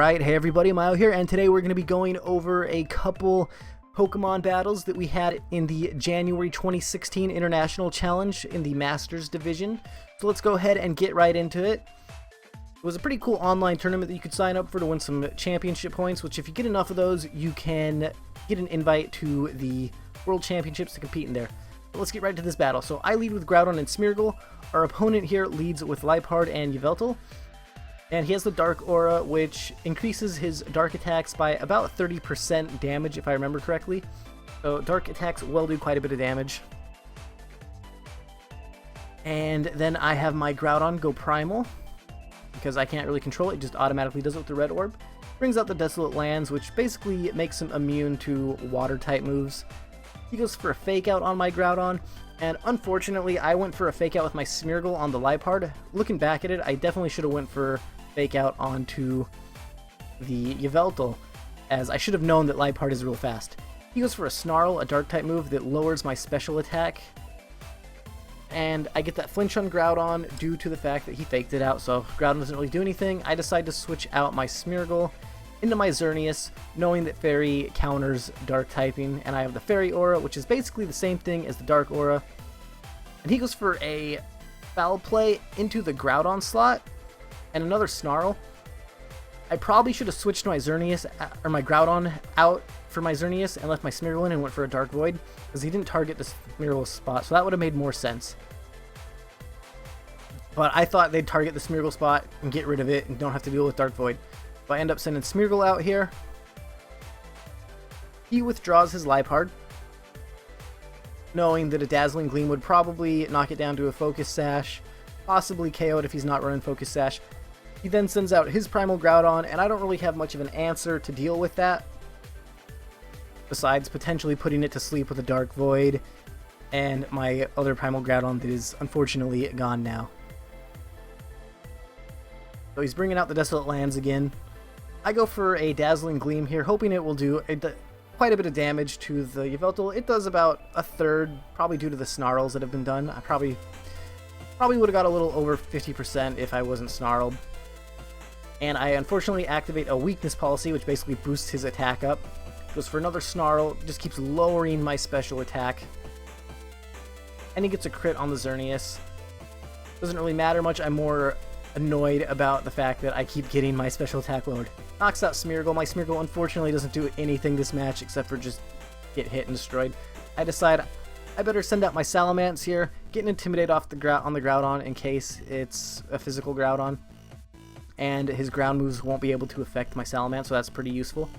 Alright, hey everybody, Myo here, and today we're going to be going over a couple Pokemon battles that we had in the January 2016 International Challenge in the Masters Division. So let's go ahead and get right into it. It was a pretty cool online tournament that you could sign up for to win some championship points, which if you get enough of those, you can get an invite to the World Championships to compete in there. But let's get right to this battle. So I lead with Groudon and Smeargle. Our opponent here leads with Liepard and Yveltal. And he has the Dark Aura, which increases his Dark attacks by about 30% damage, if I remember correctly. So Dark attacks will do quite a bit of damage. And then I have my Groudon go Primal, because I can't really control it, it just automatically does it with the Red Orb. Brings out the Desolate Lands, which basically makes him immune to Water-type moves. He goes for a Fake Out on my Groudon, and unfortunately I went for a Fake Out with my Smeargle on the Liepard. Looking back at it, I definitely should have went for Fake Out onto the Yveltal, as I should have known that Liepard is real fast. He goes for a Snarl, a Dark-type move that lowers my special attack, and I get that flinch on Groudon due to the fact that he faked it out, so Groudon doesn't really do anything. I decide to switch out my Smeargle into my Xerneas, knowing that Fairy counters Dark typing, and I have the Fairy Aura, which is basically the same thing as the Dark Aura. And he goes for a Foul Play into the Groudon slot, and another Snarl. I probably should have switched my Xerneas, or my Groudon out for my Xerneas and left my Smeargle in and went for a Dark Void, because he didn't target the Smeargle spot, so that would have made more sense. But I thought they'd target the Smeargle spot and get rid of it and don't have to deal with Dark Void. So I end up sending Smeargle out here. He withdraws his Liepard, knowing that a Dazzling Gleam would probably knock it down to a Focus Sash, possibly KO it if he's not running Focus Sash. He then sends out his Primal Groudon, and I don't really have much of an answer to deal with that, besides potentially putting it to sleep with a Dark Void, and my other Primal Groudon that is unfortunately gone now. So he's bringing out the Desolate Lands again. I go for a Dazzling Gleam here, hoping it will do quite a bit of damage to the Yveltal. It does about a third, probably due to the Snarls that have been done. I probably would have got a little over 50% if I wasn't snarled. And I unfortunately activate a Weakness Policy, which basically boosts his attack up. Goes for another Snarl, just keeps lowering my special attack. And he gets a crit on the Xerneas. Doesn't really matter much, I'm more annoyed about the fact that I keep getting my special attack lowered. Knocks out Smeargle. My Smeargle unfortunately doesn't do anything this match except for just get hit and destroyed. I decide I better send out my Salamence here, get an Intimidate off on the Groudon in case it's a physical Groudon. And his ground moves won't be able to affect my Salamence, so that's pretty useful.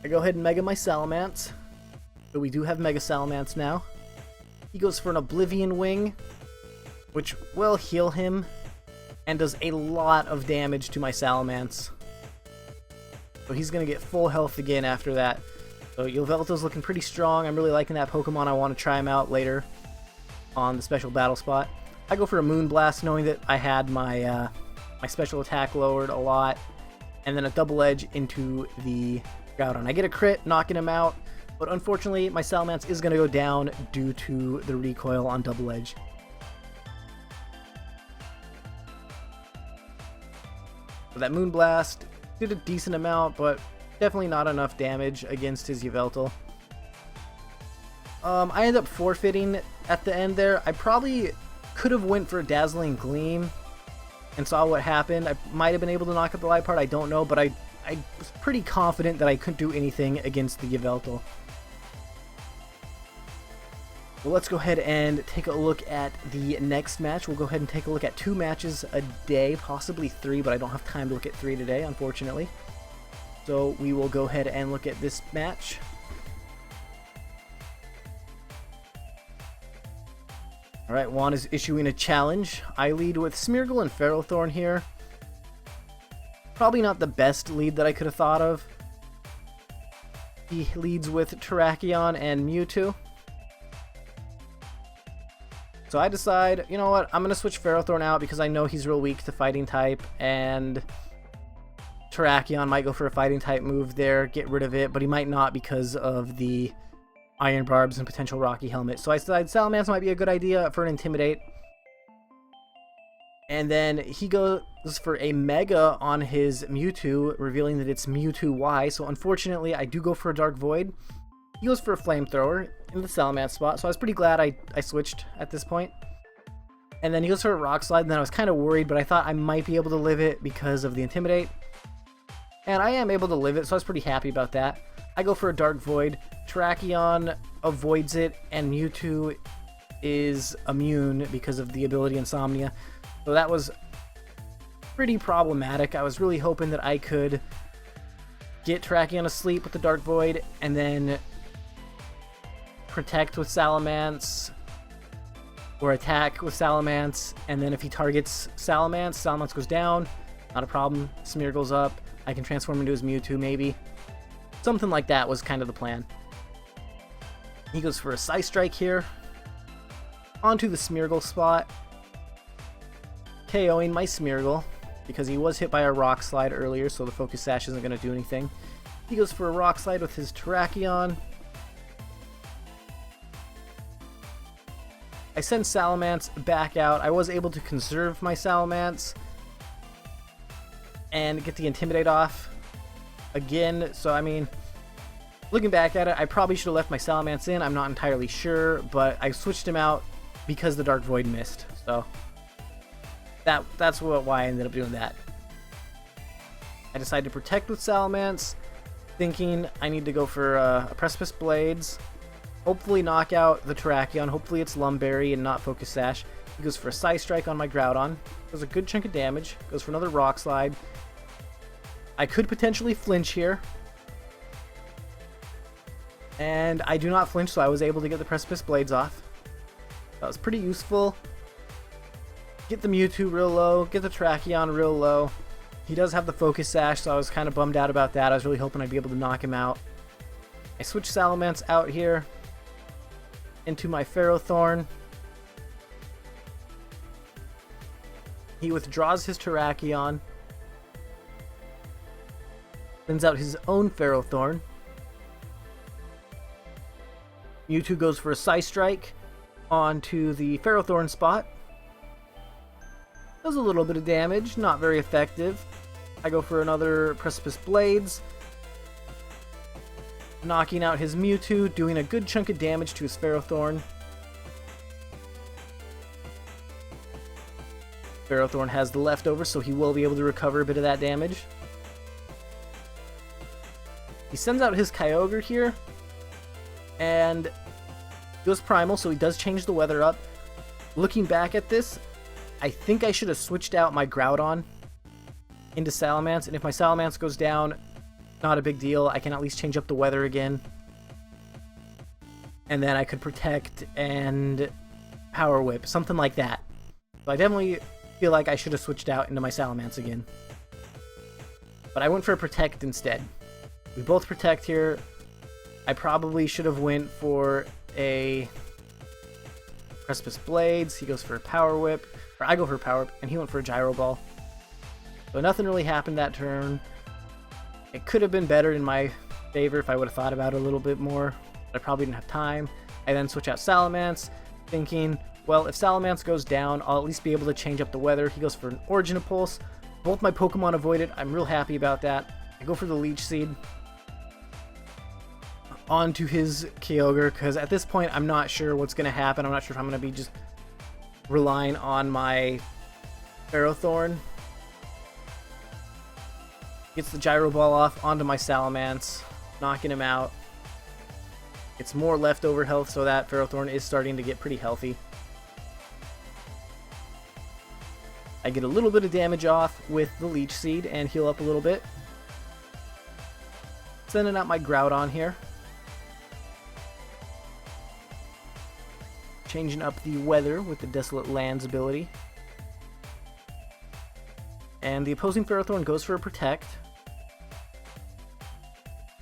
I go ahead and Mega my Salamence. So we do have Mega Salamence now. He goes for an Oblivion Wing, which will heal him and does a lot of damage to my Salamence. So he's going to get full health again after that. So Yveltal's looking pretty strong. I'm really liking that Pokemon. I want to try him out later on the special battle spot. I go for a Moonblast, knowing that I had my my special attack lowered a lot, and then a Double Edge into the Groudon. I get a crit, knocking him out, but unfortunately my Salamence is going to go down due to the recoil on Double Edge. So that Moonblast did a decent amount, but definitely not enough damage against his Yveltal. I end up forfeiting at the end there. I probably could have went for a Dazzling Gleam and saw what happened. I might have been able to knock up the Liepard, I don't know, but I was pretty confident that I couldn't do anything against the Yveltal. Well, let's go ahead and take a look at the next match. We'll go ahead and take a look at 2 matches a day, possibly 3, but I don't have time to look at 3 today, unfortunately. So we will go ahead and look at this match. Alright, Juan is issuing a challenge. I lead with Smeargle and Ferrothorn here. Probably not the best lead that I could have thought of. He leads with Terrakion and Mewtwo. So I decide, you know what, I'm going to switch Ferrothorn out because I know he's real weak to Fighting type, and Terrakion might go for a Fighting type move there, get rid of it, but he might not because of the Iron Barbs and potential Rocky Helmet. So I decided Salamence might be a good idea for an Intimidate. And then he goes for a Mega on his Mewtwo, revealing that it's Mewtwo Y. So unfortunately, I do go for a Dark Void. He goes for a Flamethrower in the Salamence spot, so I was pretty glad I switched at this point. And then he goes for a Rock Slide, and then I was kind of worried, but I thought I might be able to live it because of the Intimidate. And I am able to live it, so I was pretty happy about that. I go for a Dark Void, Terrakion avoids it, and Mewtwo is immune because of the ability Insomnia. So that was pretty problematic. I was really hoping that I could get Terrakion asleep with the Dark Void, and then protect with Salamence, or attack with Salamence, and then if he targets Salamence, Salamence goes down, not a problem, Smeargle's up, I can transform into his Mewtwo maybe. Something like that was kind of the plan. He goes for a Psy Strike here, onto the Smeargle spot, KOing my Smeargle, because he was hit by a Rock Slide earlier, so the Focus Sash isn't going to do anything. He goes for a Rock Slide with his Terrakion. I send Salamence back out. I was able to conserve my Salamence and get the Intimidate off again. So, I mean, looking back at it, I probably should have left my Salamence in. I'm not entirely sure, but I switched him out because the Dark Void missed. So, that's why I ended up doing that. I decided to protect with Salamence, thinking I need to go for a Precipice Blades. Hopefully knock out the Terrakion. Hopefully it's Lumberry and not Focus Sash. He goes for a Psy Strike on my Groudon. Does a good chunk of damage. Goes for another Rock Slide. I could potentially flinch here. And I do not flinch, so I was able to get the Precipice Blades off. That was pretty useful. Get the Mewtwo real low. Get the Terrakion real low. He does have the Focus Sash, so I was kind of bummed out about that. I was really hoping I'd be able to knock him out. I switch Salamence out here into my Ferrothorn. He withdraws his Terrakion. Sends out his own Ferrothorn. Mewtwo goes for a Psy Strike onto the Ferrothorn spot. Does a little bit of damage, not very effective. I go for another Precipice Blades. Knocking out his Mewtwo, doing a good chunk of damage to his Ferrothorn. Ferrothorn has the leftover, so he will be able to recover a bit of that damage. He sends out his Kyogre here, and goes Primal, so he does change the weather up. Looking back at this, I think I should have switched out my Groudon into Salamence, and if my Salamence goes down, not a big deal. I can at least change up the weather again. And then I could protect and Power Whip, something like that. So I definitely feel like I should have switched out into my Salamence again. But I went for a Protect instead. We both Protect here. I probably should have went for a Precipice Blades. He goes for a Power Whip. Or I go for a Power Whip, and he went for a Gyro Ball. So nothing really happened that turn. It could have been better in my favor if I would have thought about it a little bit more, but I probably didn't have time. I then switch out Salamence, thinking, well, if Salamence goes down, I'll at least be able to change up the weather. He goes for an Origin Pulse. Both my Pokemon avoided. I'm real happy about that. I go for the Leech Seed onto his Kyogre, because at this point, I'm not sure what's going to happen. I'm not sure if I'm going to be just relying on my Ferrothorn. Gets the Gyro Ball off onto my Salamence, knocking him out. It's more leftover health, so that Ferrothorn is starting to get pretty healthy. I get a little bit of damage off with the Leech Seed and heal up a little bit. Sending out my Groudon here. Changing up the weather with the Desolate Lands ability. And the opposing Ferrothorn goes for a Protect.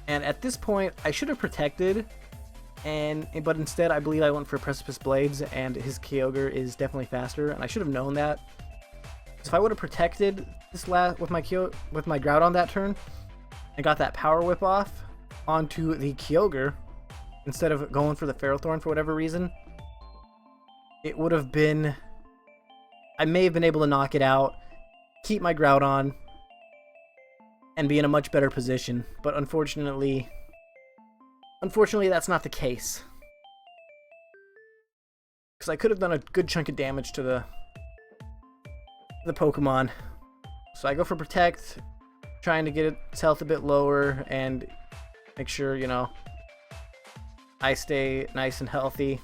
And at this point, I should have protected, but instead I believe I went for Precipice Blades, and his Kyogre is definitely faster, and I should have known that. So if I would have protected this with my Groudon that turn, and got that Power Whip off onto the Kyogre, instead of going for the Ferrothorn for whatever reason, it would have been I may have been able to knock it out, keep my Groudon, and be in a much better position. But unfortunately, that's not the case. Because I could have done a good chunk of damage to the Pokemon. So I go for Protect, trying to get its health a bit lower and make sure, you know, I stay nice and healthy.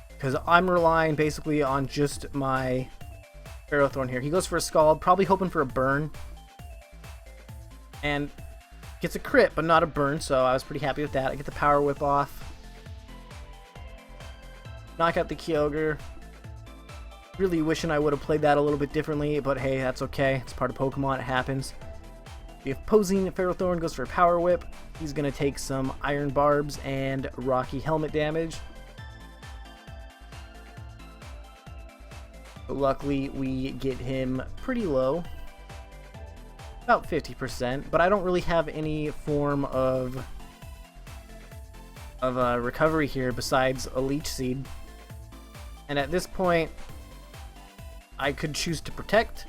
Because I'm relying basically on just my Ferrothorn here. He goes for a Scald, probably hoping for a burn. And gets a crit, but not a burn, so I was pretty happy with that. I get the Power Whip off. Knock out the Kyogre. Really wishing I would have played that a little bit differently, but hey, that's okay. It's part of Pokemon, it happens. The opposing Ferrothorn goes for a Power Whip. He's going to take some Iron Barbs and Rocky Helmet damage. But luckily, we get him pretty low. About 50%, but I don't really have any form of recovery here besides a Leech Seed. And at this point, I could choose to Protect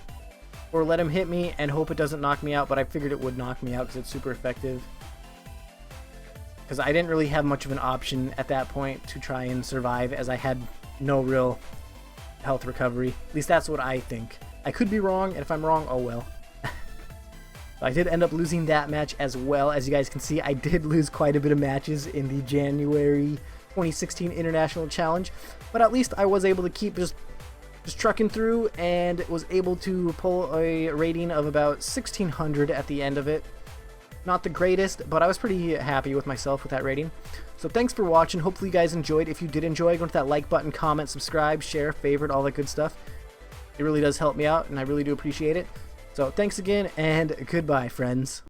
or let him hit me and hope it doesn't knock me out, but I figured it would knock me out because it's super effective. Because I didn't really have much of an option at that point to try and survive, as I had no real health recovery. At least that's what I think. I could be wrong, and if I'm wrong, oh well. I did end up losing that match as well. As you guys can see, I did lose quite a bit of matches in the January 2016 International Challenge, but at least I was able to keep just trucking through and was able to pull a rating of about 1600 at the end of it. Not the greatest, but I was pretty happy with myself with that rating. So thanks for watching. Hopefully you guys enjoyed. If you did enjoy, go to that like button, comment, subscribe, share, favorite, all that good stuff. It really does help me out, and I really do appreciate it. So thanks again, and goodbye, friends.